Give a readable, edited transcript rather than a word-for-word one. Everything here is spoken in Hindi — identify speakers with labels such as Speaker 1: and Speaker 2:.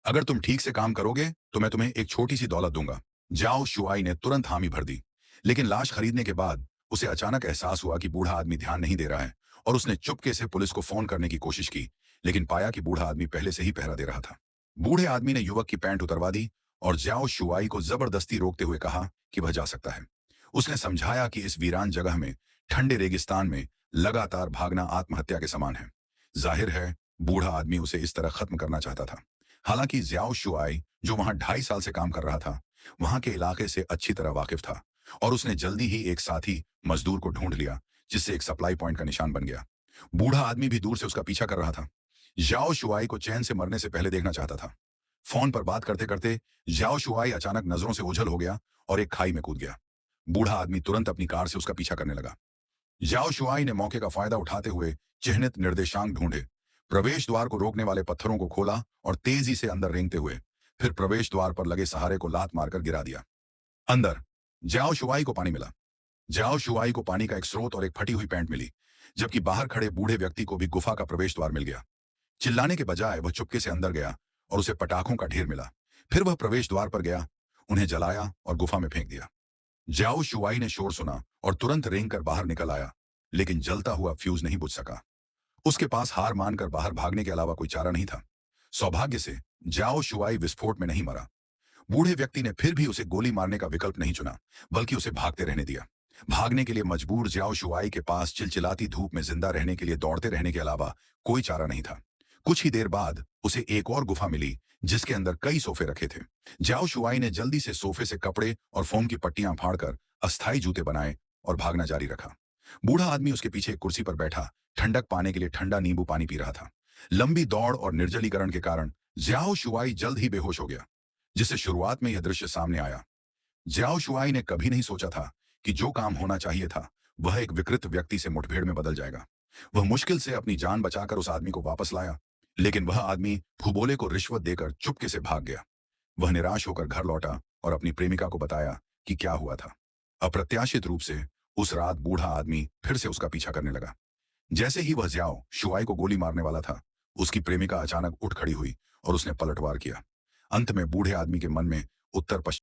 Speaker 1: अगर तुम ठीक से काम करोगे तो मैं तुम्हें एक छोटी सी दौलत दूंगा। जाओ शुआई ने तुरंत हामी भर दी। लेकिन लाश खरीदने के बाद उसे अचानक एहसास हुआ कि बूढ़ा आदमी ध्यान नहीं दे रहा है और उसने चुपके से पुलिस को फोन करने की कोशिश की, लेकिन पाया कि बूढ़ा आदमी पहले से ही पहरा दे रहा था। बूढ़े आदमी ने युवक की पैंट उतरवा दी और जाओ शुआई को जबरदस्ती रोकते हुए कहा कि वह जा सकता है। उसने समझाया कि इस वीरान जगह में, ठंडे रेगिस्तान में लगातार भागना आत्महत्या के समान है। जाहिर है बूढ़ा आदमी उसे इस तरह खत्म करना चाहता था। हालांकि ज्याओ शुआई, जो वहां 2.5 साल से काम कर रहा था, वहां के इलाके से अच्छी तरह वाकिफ था और उसने जल्दी ही एक साथी मजदूर को ढूंढ लिया, जिससे एक सप्लाई पॉइंट का निशान बन गया। बूढ़ा आदमी भी दूर से उसका पीछा कर रहा था। ज्याओ शुआई को चैन से मरने से पहले देखना चाहता था। फोन पर बात करते करते ज्याओ शुआई अचानक नजरों से ओझल हो गया और एक खाई में कूद गया। बूढ़ा आदमी तुरंत अपनी कार से उसका पीछा करने लगा। ज्याओ शुआई ने मौके का फायदा उठाते हुए चिह्नित निर्देशांक ढूंढे, प्रवेश द्वार को रोकने वाले पत्थरों को खोला और तेजी से अंदर रेंगते हुए फिर प्रवेश द्वार पर लगे सहारे को लात मारकर गिरा दिया। अंदर ज्याओ शुआई को पानी मिला। ज्याओ शुआई को पानी का एक स्रोत और एक फटी हुई पैंट मिली, जबकि बाहर खड़े बूढ़े व्यक्ति को भी गुफा का प्रवेश द्वार मिल गया। चिल्लाने के बजाय वह चुपके से अंदर गया और उसे पटाखों का ढेर मिला। फिर वह प्रवेश द्वार पर गया, उन्हें जलाया और गुफा में फेंक दिया। ज्याओ शुआई ने शोर सुना और तुरंत रेंग कर बाहर निकल आया, लेकिन जलता हुआ फ्यूज नहीं बुझ सका। उसके पास हार मानकर बाहर भागने के अलावा कोई चारा नहीं था। सौभाग्य से ज्याओ शुआई विस्फोट में नहीं मरा। बूढ़े व्यक्ति ने फिर भी उसे गोली मारने का विकल्प नहीं चुना, बल्कि उसे भागते रहने दिया। भागने के लिए मजबूर ज्याओ शुआई के पास चिलचिलाती धूप में जिंदा रहने के लिए दौड़ते रहने के अलावा कोई चारा नहीं था। कुछ ही देर बाद उसे एक और गुफा मिली, जिसके अंदर कई सोफे रखे थे। ज्याओ शुआई ने जल्दी से सोफे से कपड़े और फोम की पट्टियां फाड़कर अस्थायी जूते बनाए और भागना जारी रखा। बूढ़ा आदमी उसके पीछे एक कुर्सी पर बैठा ठंडक पाने के लिए ठंडा नींबू पानी पी रहा था। लंबी दौड़ और निर्जलीकरण के कारण ज्याओ शुआई जल्द ही बेहोश हो गया, जिससे शुरुआत में यह दृश्य सामने आया। ज्याओ शुआई ने कभी नहीं सोचा था कि जो काम होना चाहिए था वह एक विकृत व्यक्ति से मुठभेड़ में बदल जाएगा। वह मुश्किल से अपनी जान बचाकर उस आदमी को वापस लाया, लेकिन वह आदमी फुबोले को रिश्वत देकर चुपके से भाग गया। वह निराश होकर घर लौटा और अपनी प्रेमिका को बताया कि क्या हुआ था। अप्रत्याशित रूप से उस रात बूढ़ा आदमी फिर से उसका पीछा करने लगा। जैसे ही वह ज्याओ शुआई को गोली मारने वाला था, उसकी प्रेमिका अचानक उठ खड़ी हुई और उसने पलटवार किया। अंत में बूढ़े आदमी के मन में उत्तर